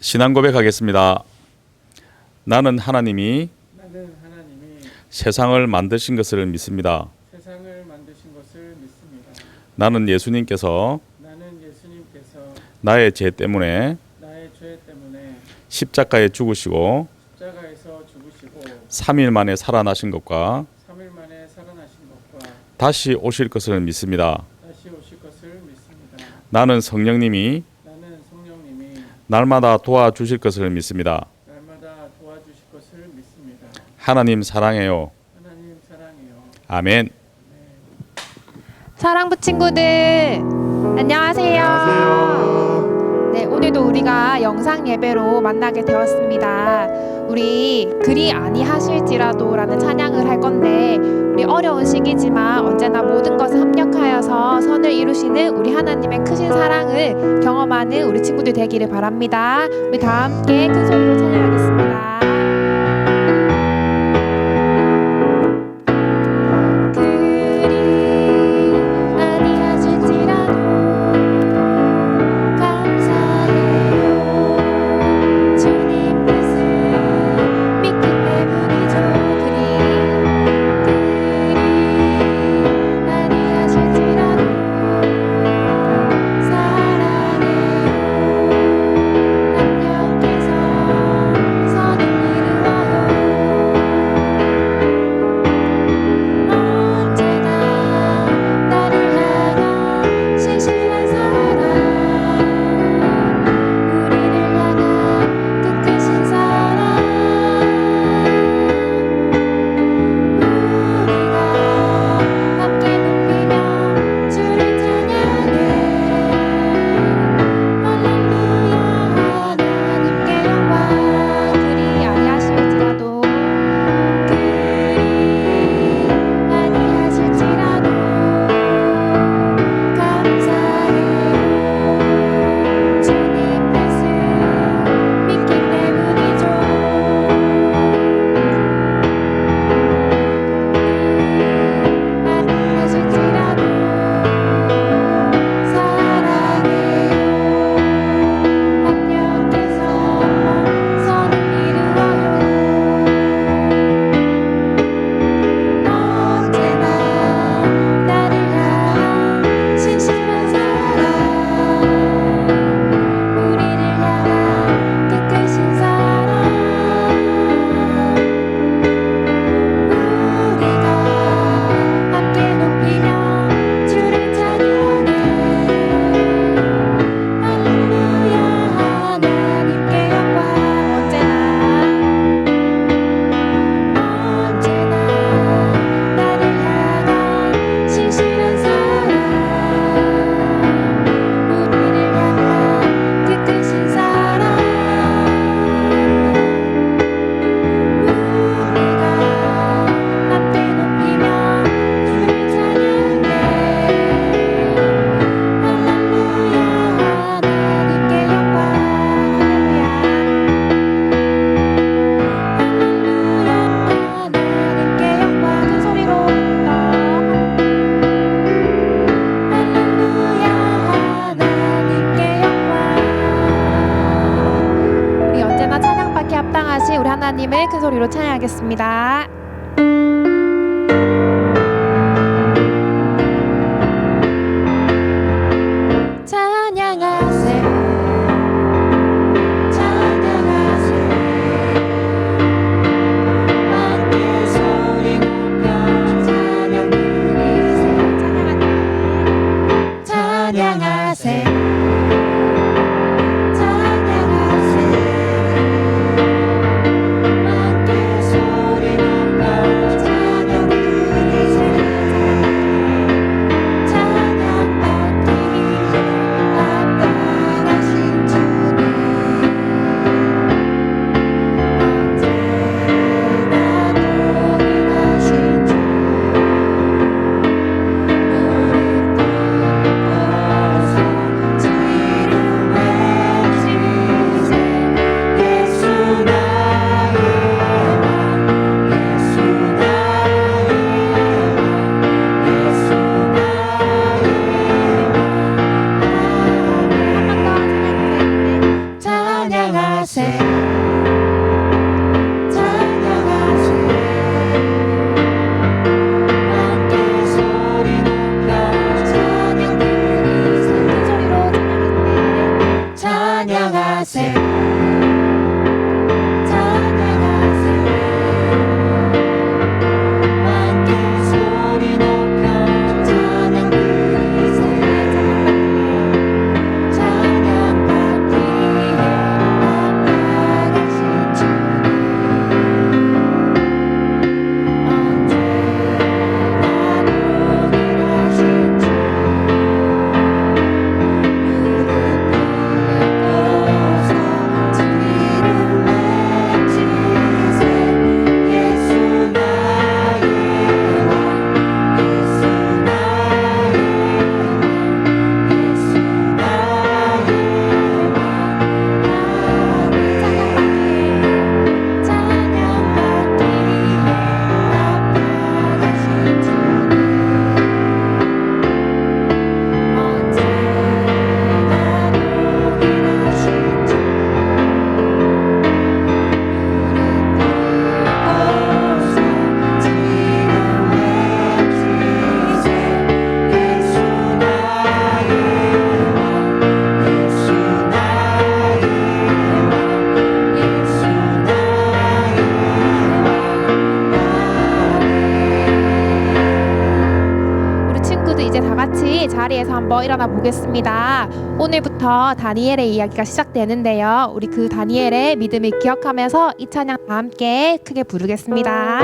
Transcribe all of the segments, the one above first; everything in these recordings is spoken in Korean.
신앙 고백하겠습니다. 나는 하나님이 세상을 만드신 것을 믿습니다. 나는 예수님께서 나의 죄 때문에 십자가에 죽으시고 3일 만에 살아나신 것과 다시 오실 것을 믿습니다. 나는 성령님이 날마다 도와주실 것을 믿습니다. 하나님 사랑해요. 아멘. 사랑부 친구들 안녕하세요. 네, 오늘도 우리가 영상 예배로 만나게 되었습니다. 우리 그리 아니하실지라도라는 찬양을 할 건데, 우리 어려운 시기지만 언제나 모든 것을 합력하여서 선을 이루시는 우리 하나님의 크신 사랑을 경험하는 우리 친구들 되기를 바랍니다. 우리 다 함께 큰 소리로 찬양하겠습니다. 우리 하나님을 큰 소리로 찬양하겠습니다. 만나보겠습니다. 오늘부터 다니엘의 이야기가 시작되는데요. 우리 그 다니엘의 믿음을 기억하면서 이 찬양 다 함께 크게 부르겠습니다.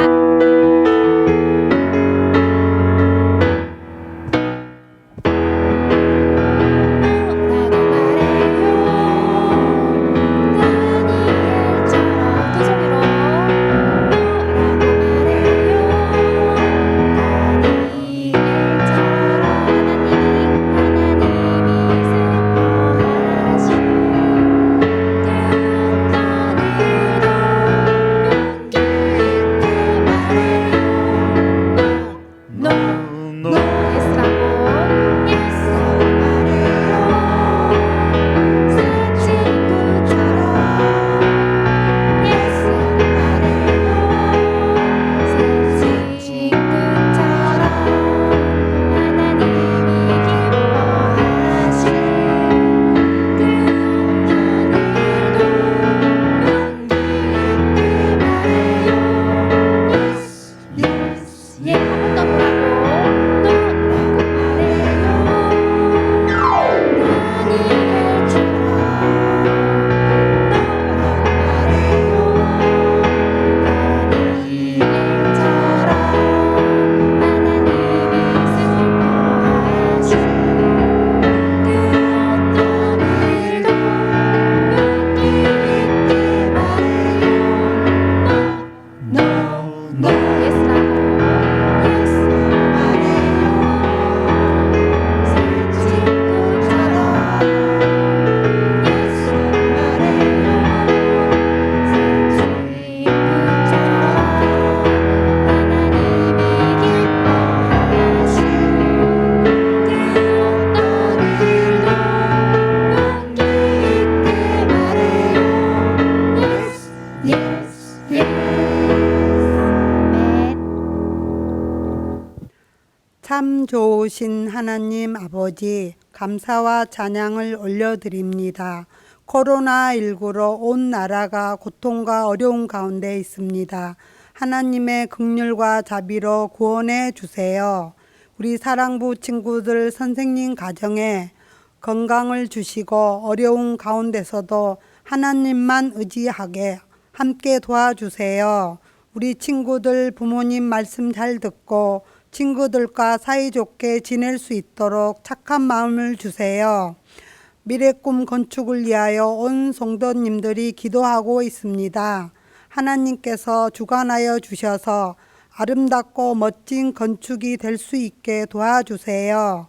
참 좋으신 하나님 아버지, 감사와 찬양을 올려드립니다. 코로나19로 온 나라가 고통과 어려운 가운데 있습니다. 하나님의 긍휼과 자비로 구원해 주세요. 우리 사랑부 친구들, 선생님 가정에 건강을 주시고 어려운 가운데서도 하나님만 의지하게 함께 도와주세요. 우리 친구들 부모님 말씀 잘 듣고 친구들과 사이좋게 지낼 수 있도록 착한 마음을 주세요. 미래꿈 건축을 위하여 온 성도님들이 기도하고 있습니다. 하나님께서 주관하여 주셔서 아름답고 멋진 건축이 될 수 있게 도와주세요.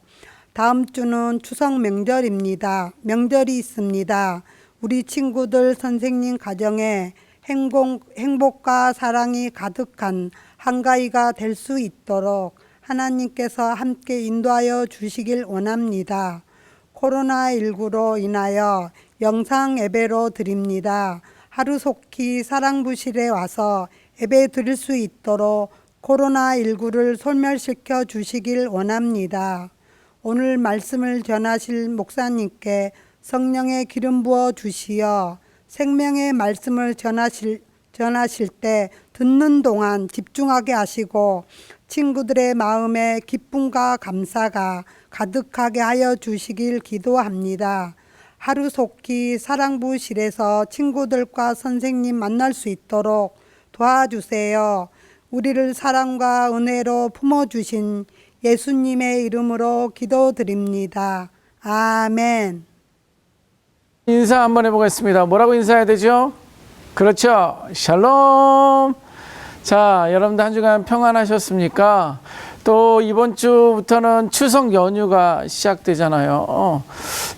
다음 주는 추석 명절입니다. 명절이 있습니다. 우리 친구들, 선생님 가정에 행복과 사랑이 가득한 한가위가 될 수 있도록 하나님께서 함께 인도하여 주시길 원합니다. 코로나19로 인하여 영상 예배로 드립니다. 하루속히 사랑부실에 와서 예배 드릴 수 있도록 코로나19를 소멸시켜 주시길 원합니다. 오늘 말씀을 전하실 목사님께 성령의 기름 부어 주시어 생명의 말씀을 전하실 때 듣는 동안 집중하게 하시고 친구들의 마음에 기쁨과 감사가 가득하게 하여 주시길 기도합니다. 하루속히 사랑부실에서 친구들과 선생님 만날 수 있도록 도와주세요. 우리를 사랑과 은혜로 품어주신 예수님의 이름으로 기도드립니다. 아멘. 인사 한번 해보겠습니다. 뭐라고 인사해야 되죠? 그렇죠. 샬롬. 자, 여러분들 한 주간 평안하셨습니까? 또 이번 주부터는 추석 연휴가 시작되잖아요.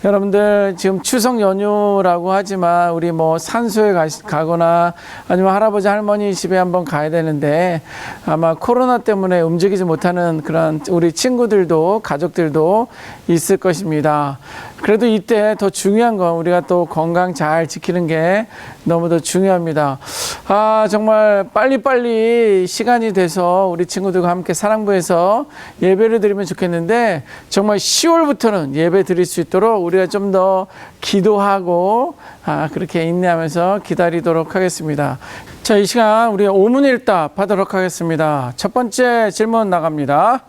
여러분들 지금 추석 연휴라고 하지만 우리 뭐 산소에 가거나 아니면 할아버지 할머니 집에 한번 가야 되는데 아마 코로나 때문에 움직이지 못하는 그런 우리 친구들도 가족들도 있을 것입니다. 그래도 이때 더 중요한 건 우리가 또 건강 잘 지키는 게 너무도 중요합니다. 정말 빨리빨리 시간이 돼서 우리 친구들과 함께 사랑부에서 예배를 드리면 좋겠는데, 정말 10월부터는 예배 드릴 수 있도록 우리가 좀 더 기도하고 그렇게 인내하면서 기다리도록 하겠습니다. 자, 이 시간 우리 오문일답 하도록 하겠습니다. 첫 번째 질문 나갑니다.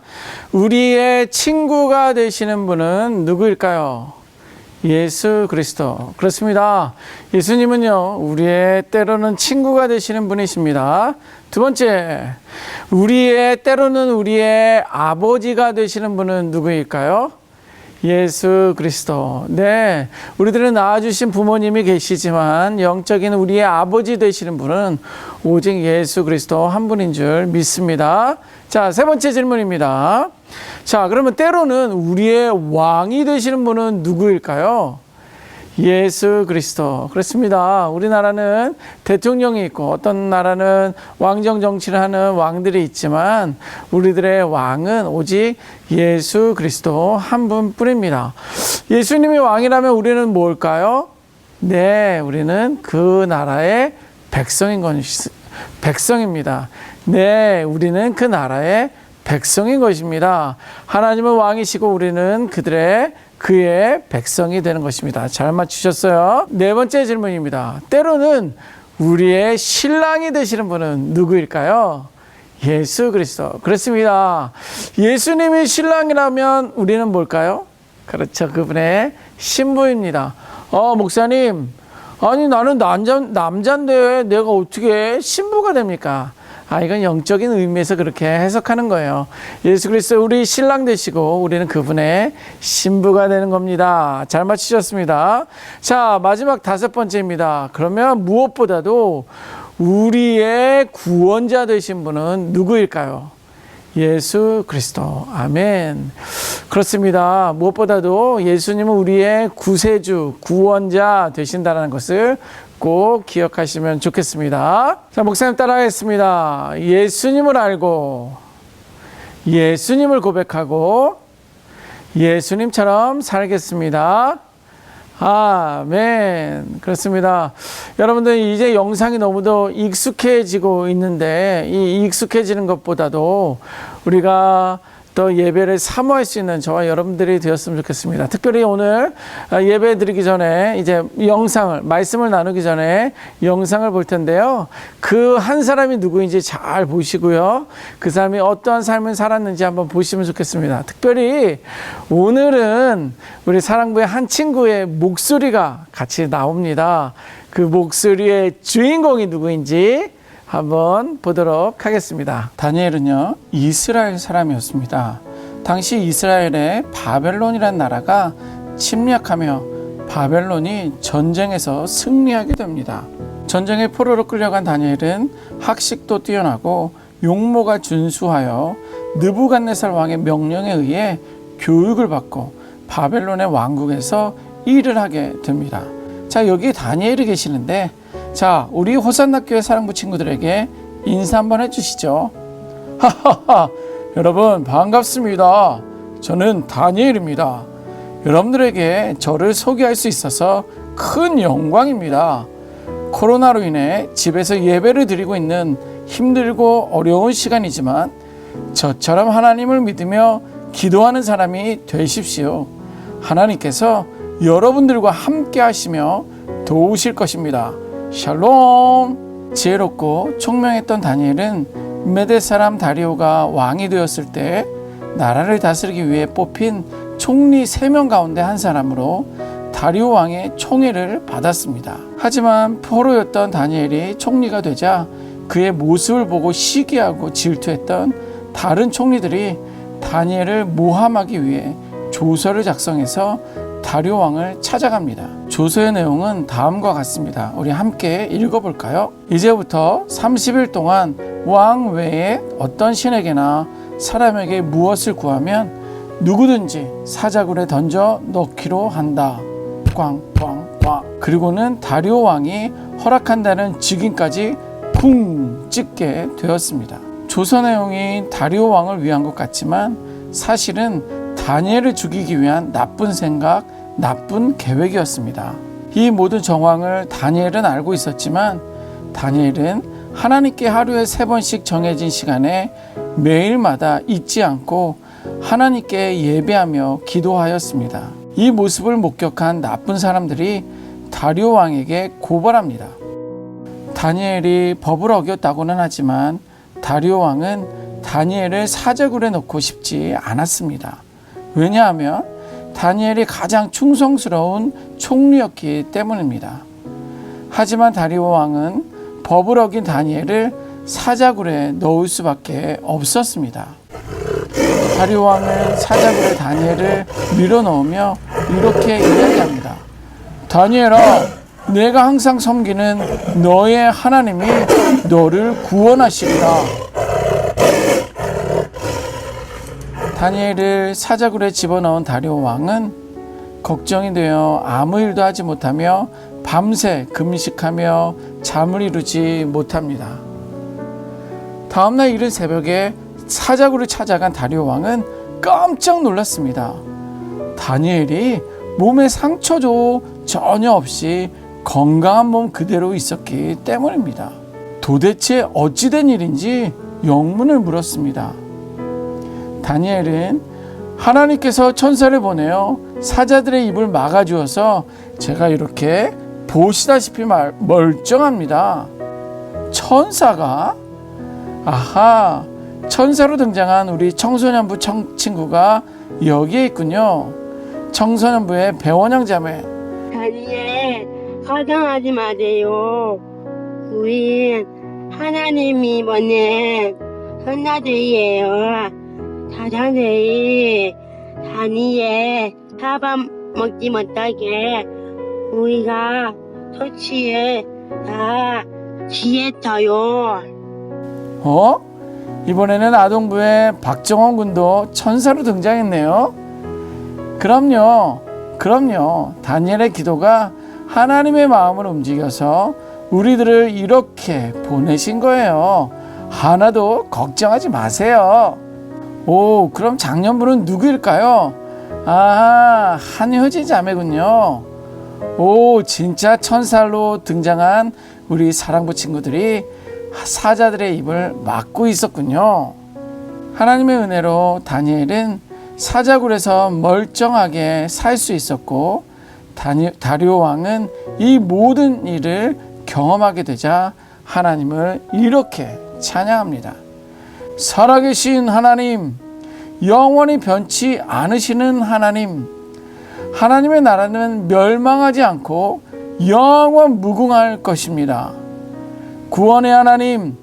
우리의 친구가 되시는 분은 누구일까요? 예수 그리스도. 그렇습니다. 예수님은요, 우리의 때로는 친구가 되시는 분이십니다. 두 번째, 때로는 우리의 아버지가 되시는 분은 누구일까요? 예수 그리스도. 네, 우리들을 낳아주신 부모님이 계시지만 영적인 우리의 아버지 되시는 분은 오직 예수 그리스도 한 분인 줄 믿습니다. 자, 세 번째 질문입니다. 자, 그러면 때로는 우리의 왕이 되시는 분은 누구일까요? 예수 그리스도. 그렇습니다. 우리나라는 대통령이 있고 어떤 나라는 왕정 정치를 하는 왕들이 있지만 우리들의 왕은 오직 예수 그리스도 한 분뿐입니다. 예수님이 왕이라면 우리는 뭘까요? 네, 우리는 그 나라의 백성입니다. 네, 우리는 그 나라의 백성인 것입니다. 하나님은 왕이시고 우리는 그의 백성이 되는 것입니다. 잘 맞추셨어요. 네 번째 질문입니다. 때로는 우리의 신랑이 되시는 분은 누구일까요? 예수 그리스도. 그렇습니다. 예수님이 신랑이라면 우리는 뭘까요? 그렇죠. 그분의 신부입니다. 목사님, 아니 나는 남자인데 내가 어떻게 신부가 됩니까? 이건 영적인 의미에서 그렇게 해석하는 거예요. 예수 그리스도 우리 신랑 되시고 우리는 그분의 신부가 되는 겁니다. 잘 맞추셨습니다. 자, 마지막 다섯 번째입니다. 그러면 무엇보다도 우리의 구원자 되신 분은 누구일까요? 예수 그리스도. 아멘. 그렇습니다. 무엇보다도 예수님은 우리의 구세주, 구원자 되신다는 것을 꼭 기억하시면 좋겠습니다. 자, 목사님 따라하겠습니다. 예수님을 알고 예수님을 고백하고 예수님처럼 살겠습니다. 아멘. 그렇습니다. 여러분들 이제 영상이 너무도 익숙해지고 있는데 이 익숙해지는 것보다도 우리가 더 예배를 사모할 수 있는 저와 여러분들이 되었으면 좋겠습니다. 특별히 오늘 예배 드리기 전에 이제 말씀을 나누기 전에 영상을 볼 텐데요. 그 한 사람이 누구인지 잘 보시고요. 그 사람이 어떠한 삶을 살았는지 한번 보시면 좋겠습니다. 특별히 오늘은 우리 사랑부의 한 친구의 목소리가 같이 나옵니다. 그 목소리의 주인공이 누구인지 한번 보도록 하겠습니다. 다니엘은요, 이스라엘 사람이었습니다. 당시 이스라엘의 바벨론이라는 나라가 침략하며 바벨론이 전쟁에서 승리하게 됩니다. 전쟁의 포로로 끌려간 다니엘은 학식도 뛰어나고 용모가 준수하여 느부갓네살 왕의 명령에 의해 교육을 받고 바벨론의 왕국에서 일을 하게 됩니다. 자, 여기 다니엘이 계시는데, 자, 우리 호산나 교회 사랑부 친구들에게 인사 한번 해주시죠. 하하하, 여러분 반갑습니다. 저는 다니엘입니다. 여러분들에게 저를 소개할 수 있어서 큰 영광입니다. 코로나로 인해 집에서 예배를 드리고 있는 힘들고 어려운 시간이지만 저처럼 하나님을 믿으며 기도하는 사람이 되십시오. 하나님께서 여러분들과 함께 하시며 도우실 것입니다. 샬롬. 지혜롭고 총명했던 다니엘은 메대 사람 다리오가 왕이 되었을 때 나라를 다스리기 위해 뽑힌 총리 3명 가운데 한 사람으로 다리오 왕의 총애를 받았습니다. 하지만 포로였던 다니엘이 총리가 되자 그의 모습을 보고 시기하고 질투했던 다른 총리들이 다니엘을 모함하기 위해 조서를 작성해서 다리오 왕을 찾아갑니다. 조서의 내용은 다음과 같습니다. 우리 함께 읽어볼까요? 이제부터 30일 동안 왕 외에 어떤 신에게나 사람에게 무엇을 구하면 누구든지 사자굴에 던져 넣기로 한다. 꽝꽝꽝. 그리고는 다리오 왕이 허락한다는 직인까지 쿵 찍게 되었습니다. 조서 내용이 다리오 왕을 위한 것 같지만 사실은 다니엘을 죽이기 위한 나쁜 생각, 나쁜 계획이었습니다. 이 모든 정황을 다니엘은 알고 있었지만 다니엘은 하나님께 하루에 3번씩 정해진 시간에 매일마다 잊지 않고 하나님께 예배하며 기도하였습니다. 이 모습을 목격한 나쁜 사람들이 다리오 왕에게 고발합니다. 다니엘이 법을 어겼다고는 하지만 다리오 왕은 다니엘을 사자굴에 넣고 싶지 않았습니다. 왜냐하면 다니엘이 가장 충성스러운 총리였기 때문입니다. 하지만 다리오 왕은 법을 어긴 다니엘을 사자굴에 넣을 수밖에 없었습니다. 다리오 왕은 사자굴에 다니엘을 밀어넣으며 이렇게 이야기합니다. 다니엘아, 내가 항상 섬기는 너의 하나님이 너를 구원하시리라. 다니엘을 사자굴에 집어넣은 다리오 왕은 걱정이 되어 아무 일도 하지 못하며 밤새 금식하며 잠을 이루지 못합니다. 다음날 이른 새벽에 사자굴을 찾아간 다리오 왕은 깜짝 놀랐습니다. 다니엘이 몸에 상처도 전혀 없이 건강한 몸 그대로 있었기 때문입니다. 도대체 어찌된 일인지 영문을 물었습니다. 다니엘은 하나님께서 천사를 보내어 사자들의 입을 막아주어서 제가 이렇게 보시다시피 멀쩡합니다. 천사가? 아하, 천사로 등장한 우리 청소년부 친구가 여기에 있군요. 청소년부의 배원영 자매. 다니엘, 걱정하지 마세요. 우린 하나님이 보낸 천사들이에요. 사자들이 다니엘 사밥 먹지 못하게 우리가 터치에 다 지했어요. 이번에는 아동부의 박정원 군도 천사로 등장했네요. 그럼요. 다니엘의 기도가 하나님의 마음을 움직여서 우리들을 이렇게 보내신 거예요. 하나도 걱정하지 마세요. 오, 그럼 장년부는 누구일까요? 아, 한효진 자매군요. 오, 진짜 천사로 등장한 우리 사랑부 친구들이 사자들의 입을 막고 있었군요. 하나님의 은혜로 다니엘은 사자굴에서 멀쩡하게 살 수 있었고 다리오 왕은 이 모든 일을 경험하게 되자 하나님을 이렇게 찬양합니다. 살아계신 하나님, 영원히 변치 않으시는 하나님, 하나님의 나라는 멸망하지 않고 영원 무궁할 것입니다. 구원의 하나님,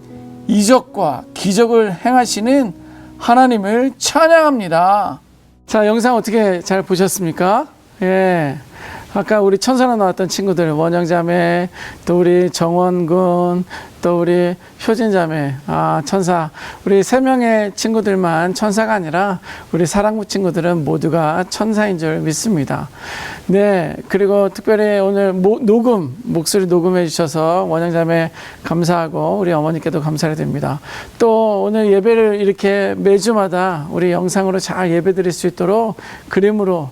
이적과 기적을 행하시는 하나님을 찬양합니다. 자, 영상 어떻게 잘 보셨습니까? 예. 아까 우리 천사로 나왔던 친구들, 원영자매, 또 우리 정원군, 또 우리 효진자매, 천사. 우리 3명의 친구들만 천사가 아니라 우리 사랑부 친구들은 모두가 천사인 줄 믿습니다. 네. 그리고 특별히 오늘 목소리 녹음해 주셔서 원영자매 감사하고 우리 어머니께도 감사를 드립니다. 또 오늘 예배를 이렇게 매주마다 우리 영상으로 잘 예배 드릴 수 있도록 그림으로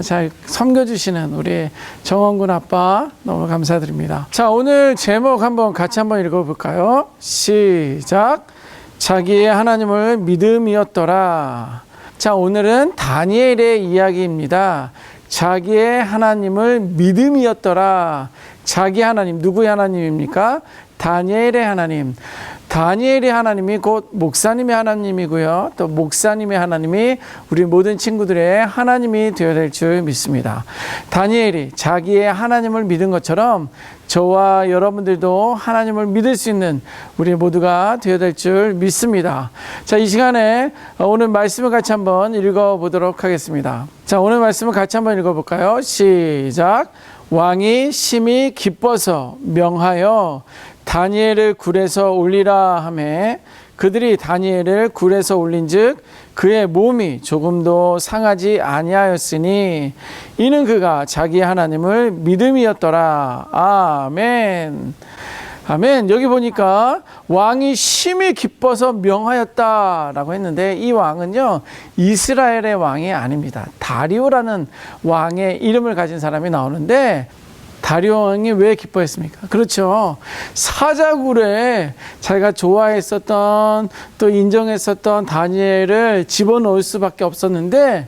잘 섬겨주시는 우리 정원군 아빠 너무 감사드립니다. 자, 오늘 제목 같이 한번 읽어볼까요? 시작. 자기의 하나님을 믿음이었더라. 자, 오늘은 다니엘의 이야기입니다. 자기의 하나님을 믿음이었더라. 자기 하나님, 누구의 하나님입니까? 다니엘의 하나님. 다니엘의 하나님이 곧 목사님의 하나님이고요. 또 목사님의 하나님이 우리 모든 친구들의 하나님이 되어야 될 줄 믿습니다. 다니엘이 자기의 하나님을 믿은 것처럼 저와 여러분들도 하나님을 믿을 수 있는 우리 모두가 되어야 될 줄 믿습니다. 자, 이 시간에 오늘 말씀을 같이 한번 읽어보도록 하겠습니다. 자, 오늘 말씀을 같이 한번 읽어볼까요? 시작. 왕이 심히 기뻐서 명하여 다니엘을 굴에서 올리라 하매 그들이 다니엘을 굴에서 올린즉 그의 몸이 조금도 상하지 아니하였으니 이는 그가 자기 하나님을 믿음이었더라. 아멘. 아멘. 여기 보니까 왕이 심히 기뻐서 명하였다라고 했는데 이 왕은요 이스라엘의 왕이 아닙니다. 다리오라는 왕의 이름을 가진 사람이 나오는데 다리오 왕이 왜 기뻐했습니까? 그렇죠. 사자굴에 자기가 좋아했었던 또 인정했었던 다니엘을 집어넣을 수밖에 없었는데,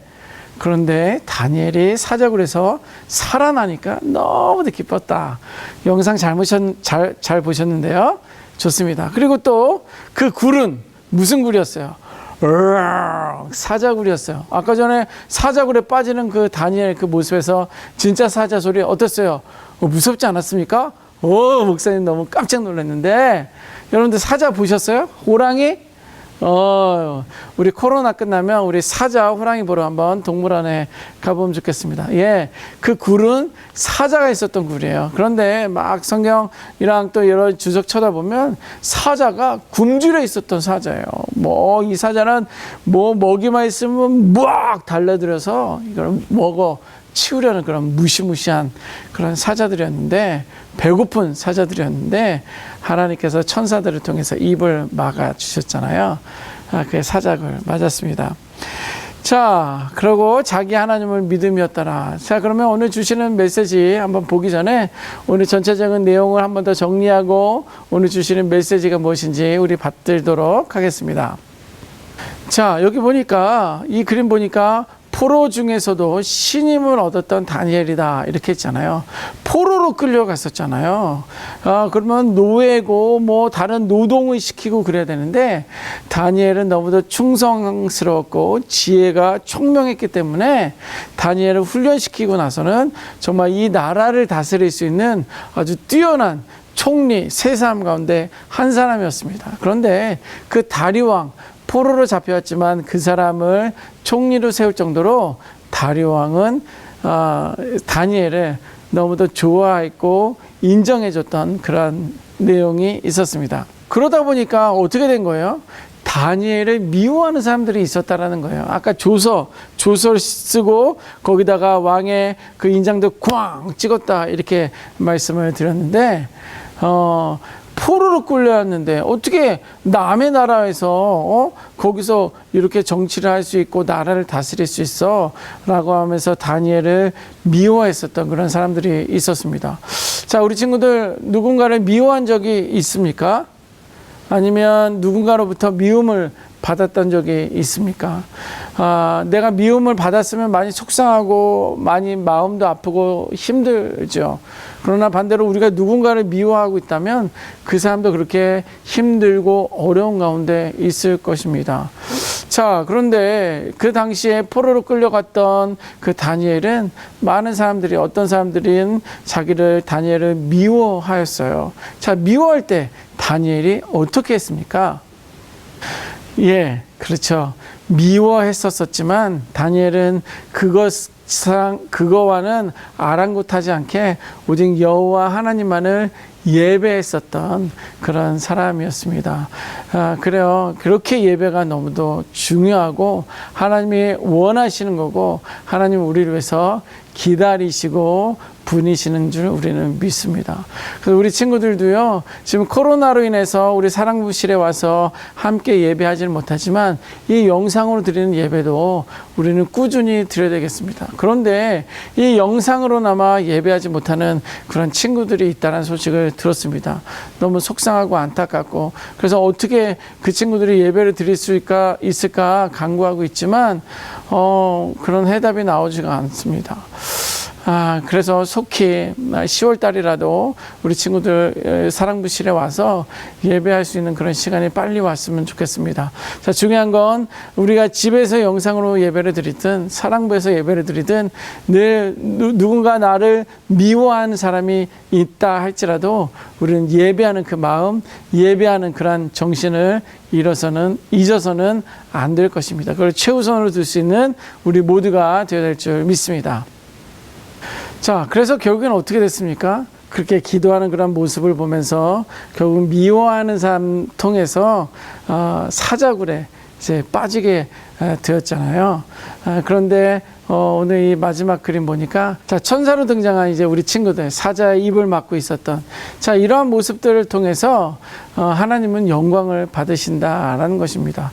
그런데 다니엘이 사자굴에서 살아나니까 너무도 기뻤다. 영상 잘 보셨는데요. 좋습니다. 그리고 또 그 굴은 무슨 굴이었어요? 사자굴이었어요. 아까 전에 사자굴에 빠지는 그 다니엘 그 모습에서 진짜 사자 소리 어땠어요? 무섭지 않았습니까? 목사님 너무 깜짝 놀랐는데, 여러분들 사자 보셨어요? 호랑이? 우리 코로나 끝나면 우리 사자, 호랑이 보러 한번 동물원에 가보면 좋겠습니다. 예, 그 굴은 사자가 있었던 굴이에요. 그런데 막 성경이랑 또 여러 주석 쳐다보면 사자가 굶주려 있었던 사자예요. 뭐 이 사자는 뭐 먹이만 있으면 막 달려들어서 이걸 먹어 치우려는 그런 무시무시한 그런 사자들이었는데, 배고픈 사자들이었는데 하나님께서 천사들을 통해서 입을 막아 주셨잖아요. 그게 사자굴 맞았습니다. 자, 그리고 자기 하나님을 믿음이었더라. 자, 그러면 오늘 주시는 메시지 한번 보기 전에 오늘 전체적인 내용을 한번 더 정리하고 오늘 주시는 메시지가 무엇인지 우리 받들도록 하겠습니다. 자, 여기 보니까 이 그림 보니까 포로 중에서도 신임을 얻었던 다니엘이다 이렇게 했잖아요. 포로로 끌려갔었잖아요. 그러면 노예고 뭐 다른 노동을 시키고 그래야 되는데, 다니엘은 너무도 충성스러웠고 지혜가 총명했기 때문에 다니엘을 훈련시키고 나서는 정말 이 나라를 다스릴 수 있는 아주 뛰어난 총리 세 사람 가운데 한 사람이었습니다. 그런데 그 다리왕, 포로로 잡혀왔지만 그 사람을 총리로 세울 정도로 다리오 왕은 다니엘을 너무도 좋아했고 인정해줬던 그런 내용이 있었습니다. 그러다 보니까 어떻게 된 거예요? 다니엘을 미워하는 사람들이 있었다라는 거예요. 아까 조서를 쓰고 거기다가 왕의 그 인장도 꽝 찍었다 이렇게 말씀을 드렸는데, 포로로 끌려왔는데 어떻게 남의 나라에서 거기서 이렇게 정치를 할 수 있고 나라를 다스릴 수 있어? 라고 하면서 다니엘을 미워했었던 그런 사람들이 있었습니다. 자, 우리 친구들 누군가를 미워한 적이 있습니까? 아니면 누군가로부터 미움을 받았던 적이 있습니까? 내가 미움을 받았으면 많이 속상하고 많이 마음도 아프고 힘들죠. 그러나 반대로 우리가 누군가를 미워하고 있다면 그 사람도 그렇게 힘들고 어려운 가운데 있을 것입니다. 자, 그런데 그 당시에 포로로 끌려갔던 그 다니엘은 많은 사람들이, 어떤 사람들은 다니엘을 미워하였어요. 자, 미워할 때 다니엘이 어떻게 했습니까? 예, 그렇죠. 미워했었지만 다니엘은 그거와는 아랑곳하지 않게 오직 여호와 하나님만을 예배했었던 그런 사람이었습니다. 그래요. 그렇게 예배가 너무도 중요하고 하나님이 원하시는 거고, 하나님 우리를 위해서 기다리시고 분이시는 줄 우리는 믿습니다. 그래서 우리 친구들도요, 지금 코로나로 인해서 우리 사랑부실에 와서 함께 예배하지는 못하지만 이 영상으로 드리는 예배도 우리는 꾸준히 드려야 되겠습니다. 그런데 이 영상으로나마 예배하지 못하는 그런 친구들이 있다는 소식을 들었습니다. 너무 속상하고 안타깝고, 그래서 어떻게 그 친구들이 예배를 드릴 수 있을까 간구하고 있지만 그런 해답이 나오지가 않습니다. 그래서 속히 10월 달이라도 우리 친구들 사랑부실에 와서 예배할 수 있는 그런 시간이 빨리 왔으면 좋겠습니다. 자, 중요한 건 우리가 집에서 영상으로 예배를 드리든 사랑부에서 예배를 드리든 늘 누군가 나를 미워하는 사람이 있다 할지라도 우리는 예배하는 그 마음, 예배하는 그런 정신을 잊어서는 안 될 것입니다. 그걸 최우선으로 둘 수 있는 우리 모두가 되어야 될 줄 믿습니다. 자, 그래서 결국엔 어떻게 됐습니까? 그렇게 기도하는 그런 모습을 보면서 결국 미워하는 사람 통해서 사자굴에 이제 빠지게 되었잖아요. 그런데 오늘 이 마지막 그림 보니까 자, 천사로 등장한 이제 우리 친구들, 사자의 입을 막고 있었던 자, 이러한 모습들을 통해서 하나님은 영광을 받으신다라는 것입니다.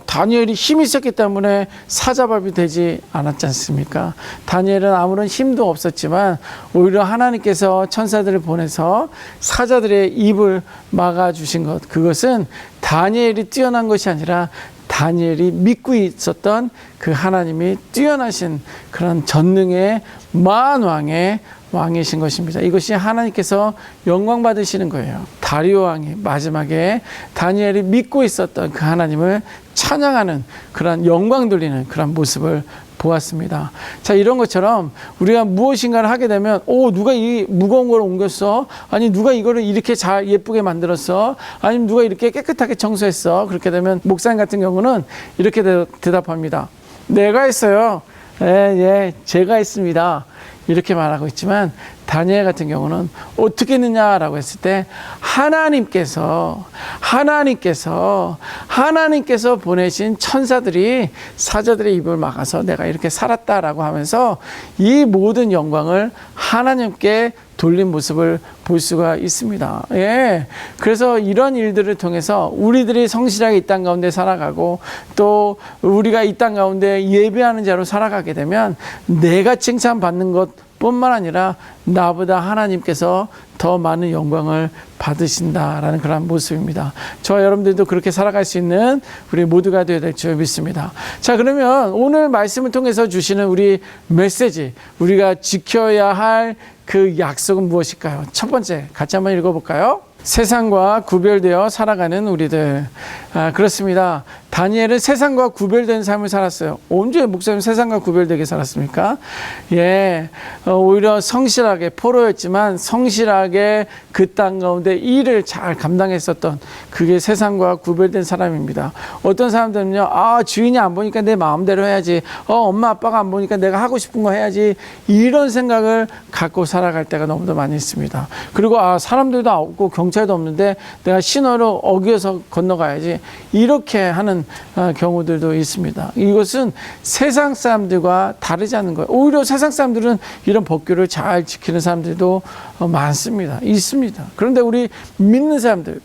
다니엘이 힘이 있었기 때문에 사자밥이 되지 않았지 않습니까? 다니엘은 아무런 힘도 없었지만 오히려 하나님께서 천사들을 보내서 사자들의 입을 막아주신 것, 그것은 다니엘이 뛰어난 것이 아니라 다니엘이 믿고 있었던 그 하나님이 뛰어나신 그런 전능의 만왕의 왕이신 것입니다. 이것이 하나님께서 영광 받으시는 거예요. 다리오 왕이 마지막에 다니엘이 믿고 있었던 그 하나님을 찬양하는 그런 영광 돌리는 그런 모습을 보았습니다. 자, 이런 것처럼 우리가 무엇인가를 하게 되면 누가 이 무거운 걸 옮겼어? 아니 누가 이거를 이렇게 잘 예쁘게 만들었어? 아니면 누가 이렇게 깨끗하게 청소했어? 그렇게 되면 목사님 같은 경우는 이렇게 대답합니다. 내가 했어요. 예, 제가 했습니다. 이렇게 말하고 있지만 다니엘 같은 경우는 어떻게 했느냐라고 했을 때 하나님께서 보내신 천사들이 사자들의 입을 막아서 내가 이렇게 살았다라고 하면서 이 모든 영광을 하나님께 돌린 모습을 볼 수가 있습니다. 예. 그래서 이런 일들을 통해서 우리들이 성실하게 이 땅 가운데 살아가고 또 우리가 이 땅 가운데 예배하는 자로 살아가게 되면 내가 칭찬받는 것 뿐만 아니라 나보다 하나님께서 더 많은 영광을 받으신다라는 그런 모습입니다. 저와 여러분들도 그렇게 살아갈 수 있는 우리 모두가 되어야 될 줄 믿습니다. 자, 그러면 오늘 말씀을 통해서 주시는 우리 메시지, 우리가 지켜야 할 그 약속은 무엇일까요? 첫 번째, 같이 한번 읽어볼까요? 세상과 구별되어 살아가는 우리들. 그렇습니다. 다니엘은 세상과 구별된 삶을 살았어요. 언제 목사님 세상과 구별되게 살았습니까? 예, 오히려 성실하게, 포로였지만 성실하게 그 땅 가운데 일을 잘 감당했었던 그게 세상과 구별된 사람입니다. 어떤 사람들은요, 주인이 안 보니까 내 마음대로 해야지, 엄마 아빠가 안 보니까 내가 하고 싶은 거 해야지, 이런 생각을 갖고 살아갈 때가 너무도 많이 있습니다. 그리고 사람들도 없고 경찰도 없는데 내가 신호를 어겨서 건너가야지, 이렇게 하는 경우들도 있습니다. 이것은 세상 사람들과 다르지 않는 거예요. 오히려 세상 사람들은 이런 법규를 잘 지키는 사람들도 많습니다. 있습니다. 그런데 우리 믿는 사람들,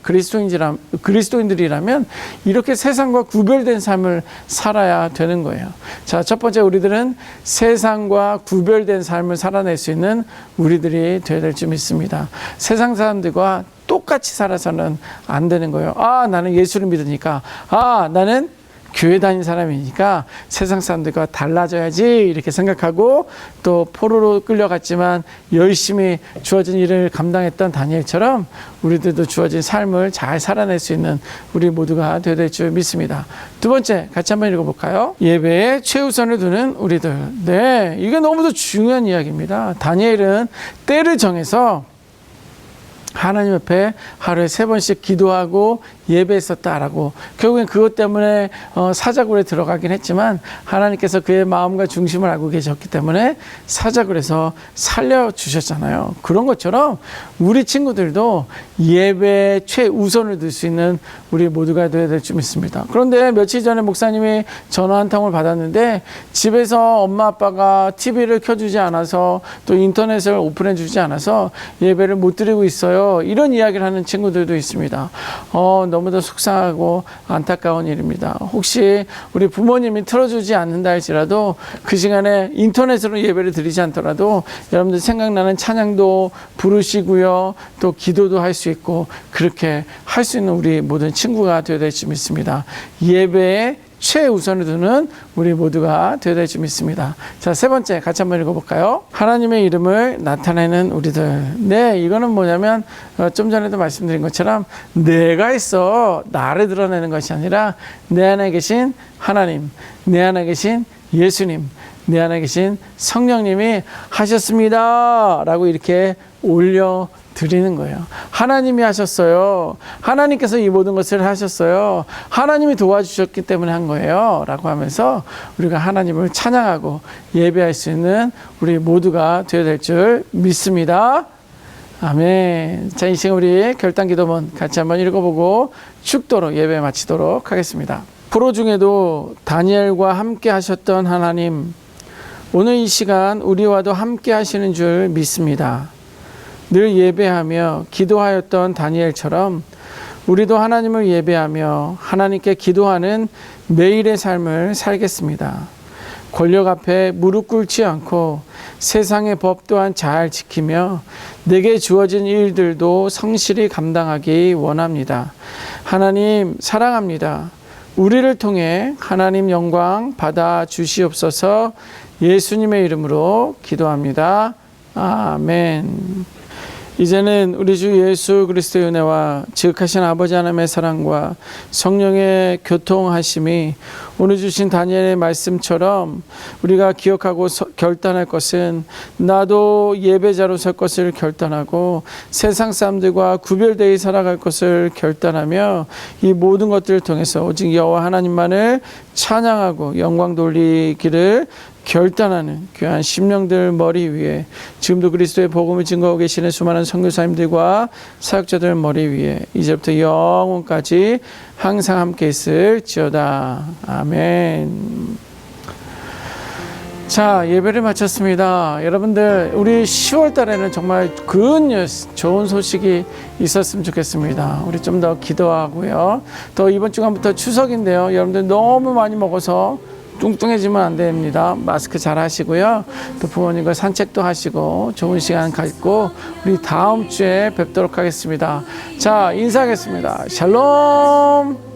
그리스도인들이라면 이렇게 세상과 구별된 삶을 살아야 되는 거예요. 자, 첫 번째, 우리들은 세상과 구별된 삶을 살아낼 수 있는 우리들이 되어야 될 줄 믿습니다. 세상 사람들과 똑같이 살아서는 안 되는 거예요. 나는 예수를 믿으니까, 나는 교회 다닌 사람이니까 세상 사람들과 달라져야지, 이렇게 생각하고 또 포로로 끌려갔지만 열심히 주어진 일을 감당했던 다니엘처럼 우리들도 주어진 삶을 잘 살아낼 수 있는 우리 모두가 되어야 될 줄 믿습니다. 두 번째, 같이 한번 읽어볼까요? 예배에 최우선을 두는 우리들. 네, 이게 너무도 중요한 이야기입니다. 다니엘은 때를 정해서 하나님 옆에 하루에 3번씩 기도하고 예배했었다라고, 결국엔 그것 때문에 사자굴에 들어가긴 했지만 하나님께서 그의 마음과 중심을 알고 계셨기 때문에 사자굴에서 살려주셨잖아요. 그런 것처럼 우리 친구들도 예배에 최우선을 둘 수 있는 우리 모두가 되어야 될 줄 믿습니다. 그런데 며칠 전에 목사님이 전화 한 통을 받았는데 집에서 엄마 아빠가 TV를 켜주지 않아서 또 인터넷을 오픈해 주지 않아서 예배를 못 드리고 있어요, 이런 이야기를 하는 친구들도 있습니다. 너무도 속상하고 안타까운 일입니다. 혹시 우리 부모님이 틀어주지 않는다 할지라도 그 시간에 인터넷으로 예배를 드리지 않더라도 여러분들 생각나는 찬양도 부르시고요, 또 기도도 할 수 있고, 그렇게 할 수 있는 우리 모든 친구가 되어야 될 줄 믿습니다. 예배에 최우선을 두는 우리 모두가 되어야 될 줄 믿습니다. 자, 세 번째, 같이 한번 읽어볼까요? 하나님의 이름을 나타내는 우리들. 네, 이거는 뭐냐면 좀 전에도 말씀드린 것처럼 내가 했어, 나를 드러내는 것이 아니라 내 안에 계신 하나님, 내 안에 계신 예수님, 내 안에 계신 성령님이 하셨습니다 라고 이렇게 올려드리는 거예요. 하나님이 하셨어요. 하나님께서 이 모든 것을 하셨어요. 하나님이 도와주셨기 때문에 한 거예요 라고 하면서 우리가 하나님을 찬양하고 예배할 수 있는 우리 모두가 되어야 될 줄 믿습니다. 아멘. 자, 이 시간 우리 결단기도문 같이 한번 읽어보고 축도로 예배 마치도록 하겠습니다. 포로 중에도 다니엘과 함께 하셨던 하나님, 오늘 이 시간 우리와도 함께 하시는 줄 믿습니다. 늘 예배하며 기도하였던 다니엘처럼 우리도 하나님을 예배하며 하나님께 기도하는 매일의 삶을 살겠습니다. 권력 앞에 무릎 꿇지 않고 세상의 법 또한 잘 지키며 내게 주어진 일들도 성실히 감당하기 원합니다. 하나님 사랑합니다. 우리를 통해 하나님 영광 받아 주시옵소서. 예수님의 이름으로 기도합니다. 아멘. 이제는 우리 주 예수 그리스도의 은혜와 지극하신 아버지 하나님의 사랑과 성령의 교통하심이 오늘 주신 다니엘의 말씀처럼 우리가 기억하고 결단할 것은 나도 예배자로 설 것을 결단하고 세상 사람들과 구별되어 살아갈 것을 결단하며 이 모든 것들을 통해서 오직 여호와 하나님만을 찬양하고 영광 돌리기를 결단하는 귀한 심령들 머리 위에 지금도 그리스도의 복음을 증거하고 계시는 수많은 선교사님들과 사역자들 머리 위에 이제부터 영원까지 항상 함께 있을지어다. 아멘. 자, 예배를 마쳤습니다. 여러분들 우리 10월 달에는 정말 좋은 소식이 있었으면 좋겠습니다. 우리 좀 더 기도하고요. 또 이번 주간부터 추석인데요. 여러분들 너무 많이 먹어서 뚱뚱해지면 안 됩니다. 마스크 잘 하시고요. 또 부모님과 산책도 하시고 좋은 시간 갖고 우리 다음 주에 뵙도록 하겠습니다. 자, 인사하겠습니다. 샬롬.